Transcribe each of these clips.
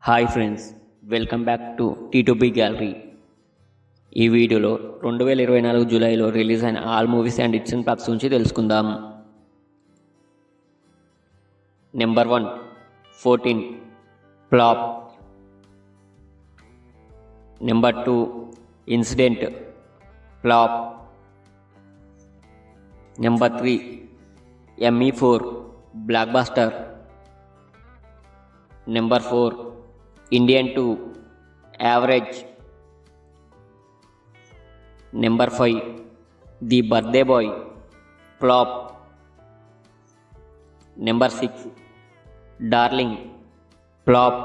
Hi friends, welcome back to T2B gallery. ఈ వీడియోలో 2024 జూలైలో రిలీజ్ అయిన all movies and hits and flops గురించి తెలుసుకుందాం. Number 1 14 flop. Number 2 incident flop. Number 3 ME4 blockbuster. Number 4 Indian 2 average. Number 5 the birthday boy flop. Number 6 darling flop.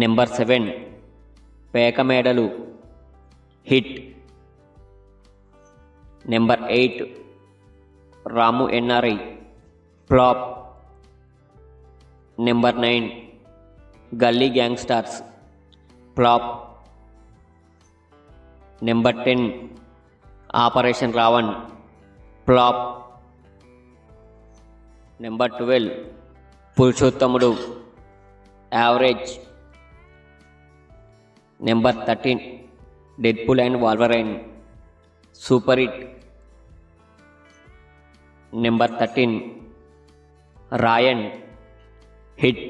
Number 7 Peka Medalu hit. Number 8 Ramu NRI flop. Number 9 Galli gangsters flop. Number 10 operation Ravan flop. Number 12 Purushothamudu average. Number 13 Deadpool and Wolverine super hit. Number 13 Raayan hit.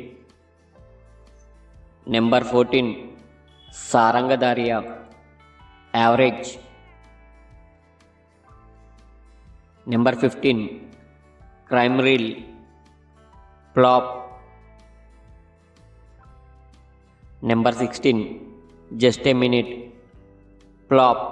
Number 14 Sarangadhariya average. Number 15 crime reel flop. Number 16 just a minute flop.